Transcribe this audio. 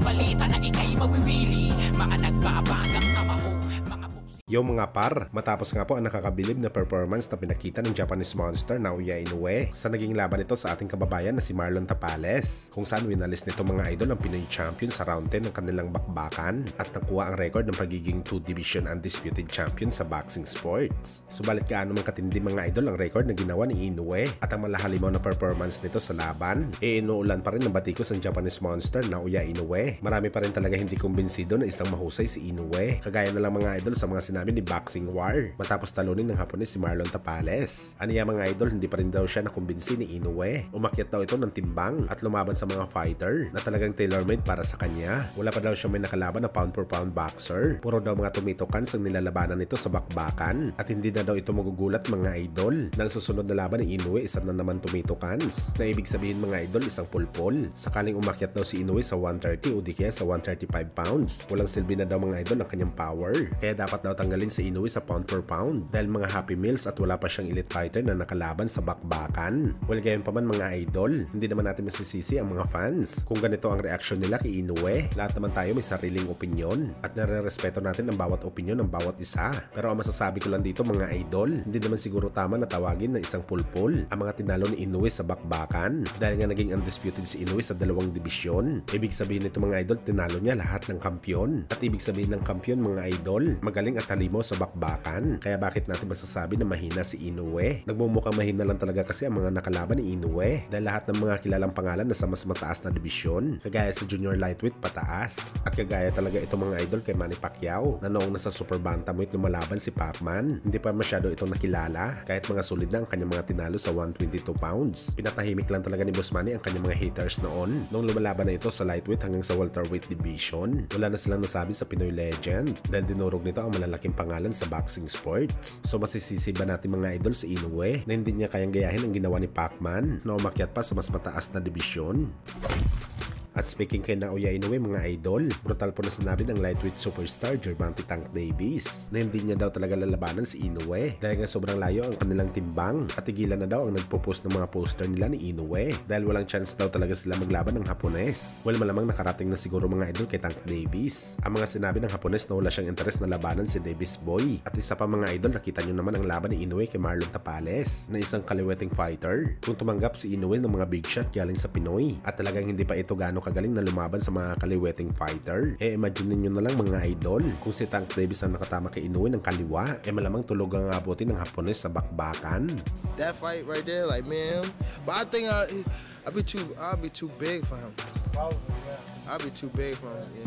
balita na ikay mawiwili. Mga nagbabagang kamao, mga Yo mga par, matapos nga po ang nakakabilib na performance na pinakita ng Japanese Monster Naoya Inoue sa naging laban nito sa ating kababayan na si Marlon Tapales, kung saan winalis nito mga idol ang Pinoy champion sa round 10 ng kanilang bakbakan at nakuha ang record ng pagiging 2 division undisputed champion sa boxing sports. Subalit gaano man katindi mga idol ang record na ginawa ni Inoue at ang malahalimaw na performance nito sa laban, inuulan pa rin ng batikos ang Japanese Monster Naoya Inoue. Marami pa rin talaga hindi kumbinsido na isang mahusay si Inoue, kagaya na lang mga idol sa mga sinabi ni Boxing War matapos talunin ng Hapones si Marlon Tapales. Aniya mga idol, hindi pa rin daw siya nakumbinsi ni Inoue. Umakyat daw ito ng timbang at lumaban sa mga fighter na talagang tailor-made para sa kanya. Wala pa daw siya may nakalaban na pound for pound boxer. Puro daw mga tumitokans ang nilalabanan nito sa bakbakan at hindi na daw ito magugulat mga idol. Nang susunod na laban ni Inoue, isa na naman tumitokans na ibig sabihin mga idol, isang pulpol. Sakaling umakyat daw si Inoue sa 130 o di kaya sa 135 pounds, walang silbi na daw mga idol ang kanyang power. Kaya dapat daw tanggalin si Inoue sa pound per pound dahil mga happy meals at wala pa siyang elite fighter na nakalaban sa bakbakan. Well, gayon pa man mga idol, hindi naman natin masisisi ang mga fans kung ganito ang reaksyon nila kay Inoue. Lahat naman tayo may sariling opinyon at nare-respeto natin ang bawat opinyon ng bawat isa. Pero ang masasabi ko lang dito mga idol, hindi naman siguro tama na tawagin na isang pulpul ang mga tinalo ni Inoue sa bakbakan dahil nga naging undisputed si Inoue sa dalawang dibisyon. Ibig sabihin nito mga idol, tinalo niya lahat ng kampyon. At ibig sabihin ng kampyon mga idol, magaling at talimo sa bakbakan. Kaya bakit natin masasabi na mahina si Inoue? Nagmumukhang mahina lang talaga kasi ang mga nakalaban ni Inoue dahil lahat ng mga kilalang pangalan nasa mas mataas na dibisyon, kagaya sa junior lightweight pataas at kagaya talaga itong mga idol kay Manny Pacquiao na noong nasa super bantamweight lumalaban si Pacman, hindi pa masyado itong nakilala kahit mga solid na ang kanyang mga tinalo sa 122 pounds. Pinatahimik lang talaga ni Boss Manny ang kanyang mga haters noon nung lumalaban na ito sa lightweight hanggang sa welterweight division. Wala na silang nasabi sa Pinoy legend dahil dinurog nito ang malalaking pangalan sa boxing sports. So masisisi ba natin mga idol sa Inoue na hindi niya kayang gayahin ang ginawa ni Pacman na umakyat pa sa mas mataas na dibisyon? At speaking kay Naoya Inoue mga idol, brutal po na sinabi ng lightweight superstar Gervonta Tank Davis na hindi niya daw talaga lalabanan si Inoue dahil nga sobrang layo ang kanilang timbang at tigilan na daw ang nagpo-post ng mga poster nila ni Inoue dahil walang chance daw talaga sila maglaban ng Hapones. Well, malamang nakarating na siguro mga idol kay Tank Davis ang mga sinabi ng Hapones na wala siyang interes na labanan si Davis Boy. At isa pa mga idol, nakita nyo naman ang laban ni Inoue kay Marlon Tapales na isang kaliweting fighter. Kung tumanggap si Inoue ng mga big shot galing sa Pinoy at talagang hindi pa ito gaano kagaling na lumaban sa mga kaliweting fighter, imagine niyo na lang mga idol, kung si Tank Davis ang nakatama kay Inoue ng kaliwa, malamang tulog ang abutin ng Hapones sa bakbakan. That fight right there, like man, but I think I'll be too big for him. Probably, yeah. I'll be too big for him, yeah.